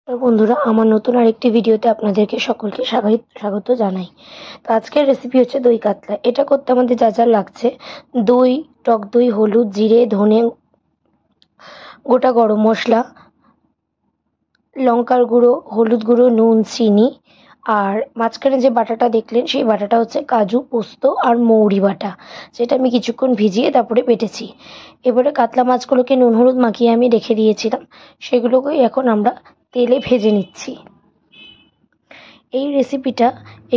বন্ধুরা, আমার নতুন আরেকটি ভিডিওতে আপনাদেরকে সকলকে স্বাগত জানাই। তো আজকের রেসিপি হচ্ছে দই কাতলা। এটা করতে আমাদের যা যা লাগছে: দই, টক দই, হলুদ, জিরে, ধনে, গোটা গরম মশলা, লঙ্কার গুঁড়ো, হলুদ গুঁড়ো, নুন, চিনি। আর মাঝখানে যে বাটাটা দেখলেন সেই বাটাটা হচ্ছে কাজু, পোস্ত আর মৌরি বাটা, যেটা আমি কিছুক্ষণ ভিজিয়ে তারপরে বেটেছি। এবারে কাতলা মাছগুলোকে নুন হলুদ মাখিয়ে আমি রেখে দিয়েছিলাম, সেগুলোকেই এখন আমরা তেলে ভেজে নিচ্ছি। এই রেসিপিটা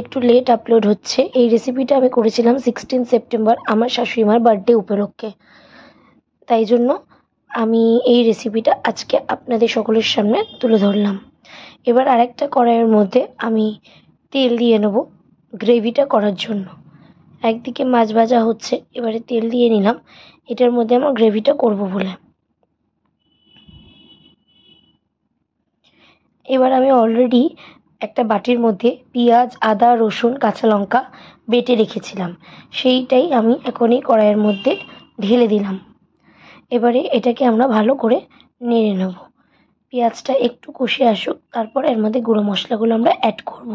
একটু লেট আপলোড হচ্ছে। এই রেসিপিটা আমি করেছিলাম 16 সেপ্টেম্বর আমার শাশুড়িমার বার্থডে উপলক্ষে। তাই জন্য আমি এই রেসিপিটা আজকে আপনাদের সকলের সামনে তুলে ধরলাম। এবার আরেকটা কড়াইয়ের মধ্যে আমি তেল দিয়ে নেব গ্রেভিটা করার জন্য। একদিকে মাছ ভাজা হচ্ছে, এবারে তেল দিয়ে নিলাম এটার মধ্যে আমার গ্রেভিটা করব বলে। এবার আমি অলরেডি একটা বাটির মধ্যে পেঁয়াজ, আদা, রসুন, কাঁচা লঙ্কা বেটে রেখেছিলাম, সেইটাই আমি এখন এই কড়াইয়ের মধ্যে ঢেলে দিলাম। এবারে এটাকে আমরা ভালো করে নেড়ে নেব। পেঁয়াজটা একটু কষে আসুক, তারপর এর মধ্যে গুঁড়ো মশলাগুলো আমরা অ্যাড করব।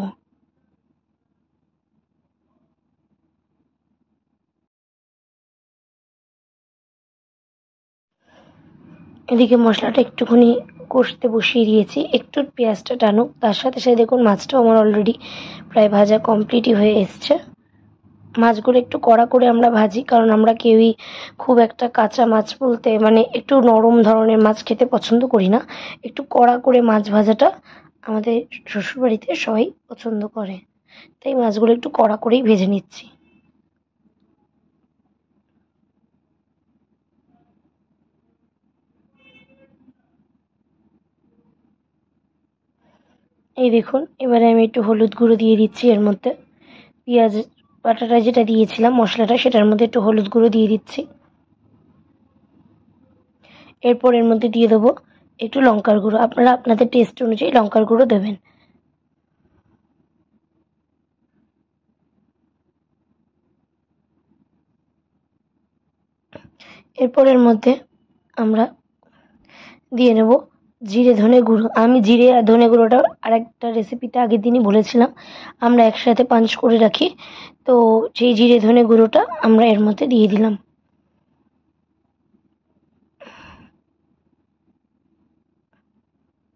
এদিকে মশলাটা একটুখানি কষতে বসিয়ে দিয়েছি, একটু পেঁয়াজটা টানুক, তার সাথে সাথে দেখুন মাছটাও আমার অলরেডি প্রায় ভাজা কমপ্লিটই হয়ে এসছে। মাছগুলো একটু কড়া করে আমরা ভাজি, কারণ আমরা কেউই খুব একটা কাঁচা মাছ বলতে মানে একটু নরম ধরনের মাছ খেতে পছন্দ করি না। একটু কড়া করে মাছ ভাজাটা আমাদের শ্বশুরবাড়িতে সবাই পছন্দ করে, তাই মাছগুলো একটু কড়া করেই ভেজে নিচ্ছি। এই দেখুন, এবারে আমি একটু হলুদ গুঁড়ো দিয়ে দিচ্ছি এর মধ্যে। পেঁয়াজ বাটাটা যেটা দিয়েছিলাম মশলাটা, সেটার মধ্যে একটু হলুদ গুঁড়ো দিয়ে দিচ্ছি। এরপর এর মধ্যে দিয়ে দেবো একটু লঙ্কার গুঁড়ো, আপনারা আপনাদের টেস্ট অনুযায়ী লঙ্কার গুঁড়ো দেবেন। এরপর এর মধ্যে আমরা দিয়ে নেব জিরে ধনে গুঁড়ো। আমি জিরে আর ধনে গুঁড়োটা আরেকটা রেসিপিতে আগের দিনই বলেছিলাম, আমরা একসাথে পাঞ্চ করে রাখি। তো সেই জিরে ধনে গুঁড়োটা আমরা এর মধ্যে দিয়ে দিলাম।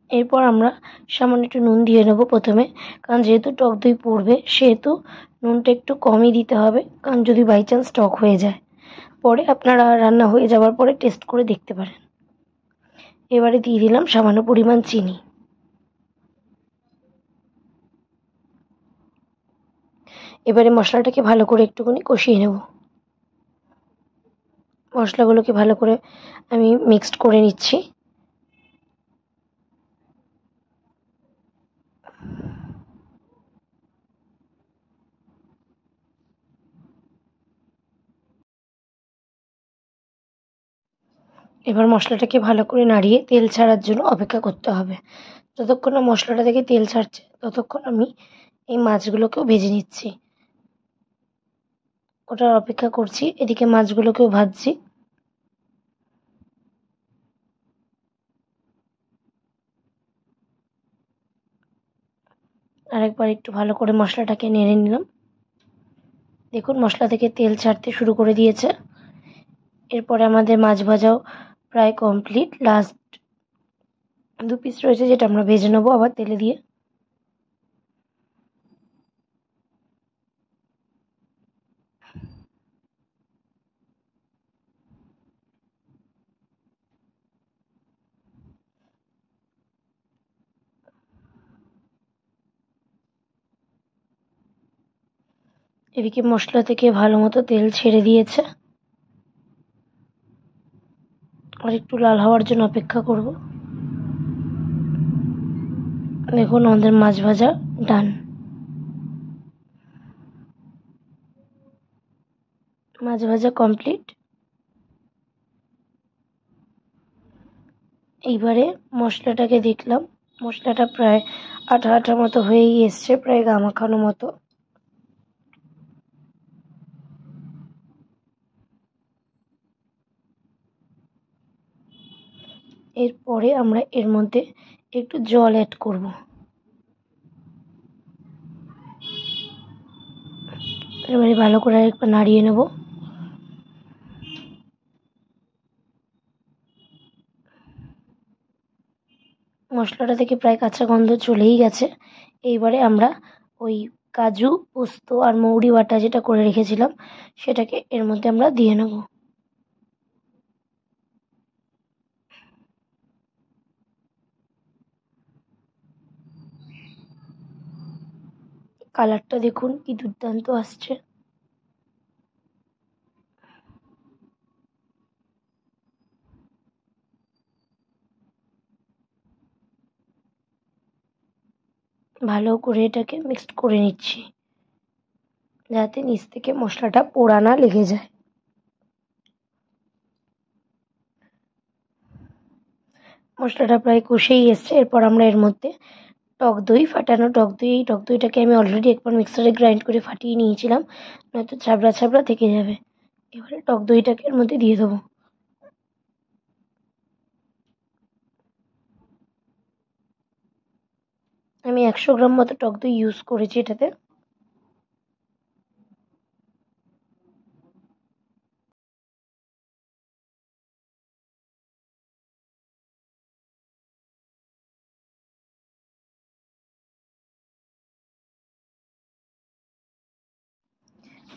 এরপর আমরা সামান্য একটু নুন দিয়ে নেবো প্রথমে, কারণ যেহেতু টক দই পড়বে সেহেতু নুনটা একটু কমই দিতে হবে, কারণ যদি বাই চান্স টক হয়ে যায় পরে আপনারা রান্না হয়ে যাওয়ার পরে টেস্ট করে দেখতে পারেন। এবারে দিয়ে দিলাম সামান্য পরিমাণ চিনি। এবারে মশলাটাকে ভালো করে একটুখানি কষিয়ে নেব। মশলাগুলোকে ভালো করে আমি মিক্সড করে নিচ্ছি। এবার মশলাটাকে ভালো করে নাড়িয়ে তেল ছাড়ার জন্য অপেক্ষা করতে হবে। যতক্ষণ না মশলাটা থেকে তেল ছাড়ছে ততক্ষণ আমি এই মাছগুলোকেও ভেজে নিচ্ছি, ওটার অপেক্ষা করছি। এদিকে মাছগুলোকেও ভাজছি। আরেকবার একটু ভালো করে মশলাটাকে নেড়ে নিলাম। দেখুন মশলা থেকে তেল ছাড়তে শুরু করে দিয়েছে। এরপরে আমাদের মাছ ভাজাও প্রায় কমপ্লিট। লাস্ট 2 পিস রয়েছে, যেটা আমরা ভেজে নেবো আবার তেলে দিয়ে। এদিকে মশলা থেকে ভালো মতো তেল ছেড়ে দিয়েছে, আর একটু লাল হওয়ার জন্য অপেক্ষা করব। দেখুন আমাদের মাছ ভাজা ডান। মাছ ভাজা কমপ্লিট। এইবারে মশলাটাকে দেখলাম, মশলাটা প্রায় আঠা আঠা মতো হয়েই এসছে, প্রায় গা মাখানো মতো। এরপরে আমরা এর মধ্যে একটু জল অ্যাড করব। এবারে ভালো করে আরেকবার নাড়িয়ে নেব। মশলাটা থেকে প্রায় কাঁচা গন্ধ চলেই গেছে। এইবারে আমরা ওই কাজু, পোস্ত আর মৌরি বাটা যেটা করে রেখেছিলাম সেটাকে এর মধ্যে আমরা দিয়ে নেব। কালারটা দেখুন কি দুর্দান্ত আসছে। ভালো করে এটাকে মিক্সড করে নিচ্ছি, যাতে নিচ থেকে মশলাটা পোড়া না লেগে যায়। মশলাটা প্রায় কষেই এসছে। এরপর আমরা এর মধ্যে টক দই, ফাটানো টক দই, এই টক দইটাকে আমি অলরেডি একবার মিক্সারে গ্রাইন্ড করে ফাটিয়ে নিয়েছিলাম, নয়তো ছাবড়া ছাবড়া থেকে যাবে। এবারে টক দইটাকে এর মধ্যে দিয়ে দেবো। আমি 100 গ্রাম মতো টক দই ইউজ করেছি এটাতে।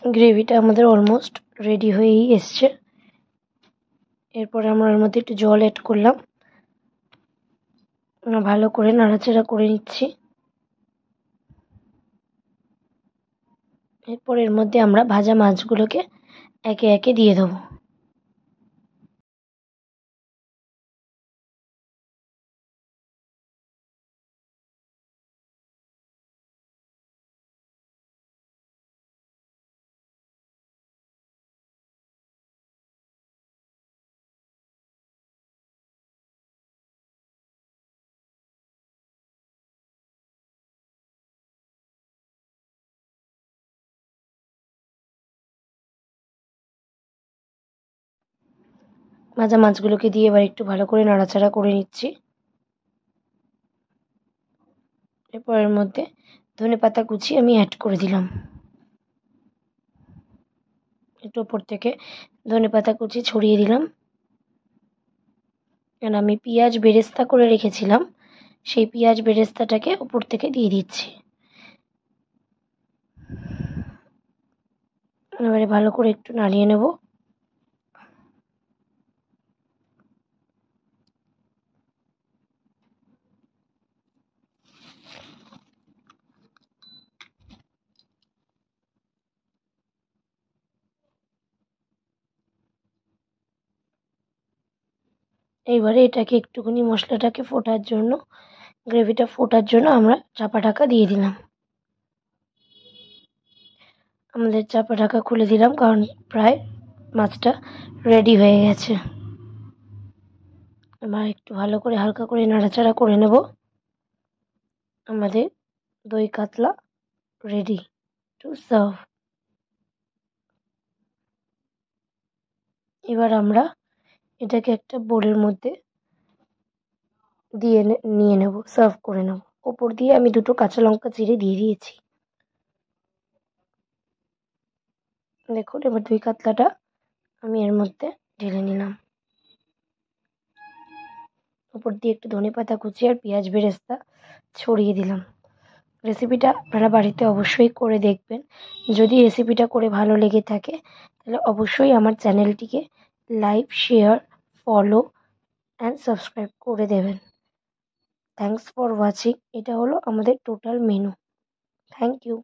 গ্রেভিটা আমাদের অলমোস্ট রেডি হয়েই এসছে। এরপরে আমরা এর মধ্যে একটু জল অ্যাড করলাম, ভালো করে নাড়াচাড়া করে নিচ্ছি। এরপর এর মধ্যে আমরা ভাজা মাছগুলোকে একে একে দিয়ে দেবো। ভাজা মাছগুলোকে দিয়ে এবার একটু ভালো করে নাড়াচাড়া করে নিচ্ছি। এরপর এর মধ্যে ধনেপাতা কুচি আমি অ্যাড করে দিলাম। একটু ওপর থেকে ধনেপাতা কুচি ছড়িয়ে দিলাম। আর আমি পেঁয়াজ বেরেস্তা করে রেখেছিলাম, সেই পেঁয়াজ বেরেস্তাটাকে ওপর থেকে দিয়ে দিচ্ছি। এবারে ভালো করে একটু নাড়িয়ে নেব। এইবারে এটাকে একটুখানি মশলাটাকে ফোটার জন্য, গ্রেভিটা ফোটার জন্য আমরা চাপা ঢাকা দিয়ে দিলাম। আমাদের চাপা ঢাকা খুলে দিলাম, কারণ প্রায় মাছটা রেডি হয়ে গেছে। এবার একটু ভালো করে হালকা করে নাড়াচাড়া করে নেব। আমাদের দই কাতলা রেডি টু সার্ভ। এবার আমরা এটাকে একটা বোলের মধ্যে দিয়ে নিয়ে নেব, সার্ভ করে নেব। ওপর দিয়ে আমি দুটো কাঁচা লঙ্কা চিড়ে দিয়ে দিয়েছি। দেখুন এবার দই কাতলাটা আমি এর মধ্যে ঢেলে নিলাম। ওপর দিয়ে একটু ধনেপাতা কুচি আর পেঁয়াজ বেরেস্তা ছড়িয়ে দিলাম। রেসিপিটা আপনারা বাড়িতে অবশ্যই করে দেখবেন। যদি রেসিপিটা করে ভালো লেগে থাকে তাহলে অবশ্যই আমার চ্যানেলটিকে like, share, follow and subscribe করে দেবেন। Thanks for watching. এটা হলো আমাদের টোটাল মেনু। Thank you.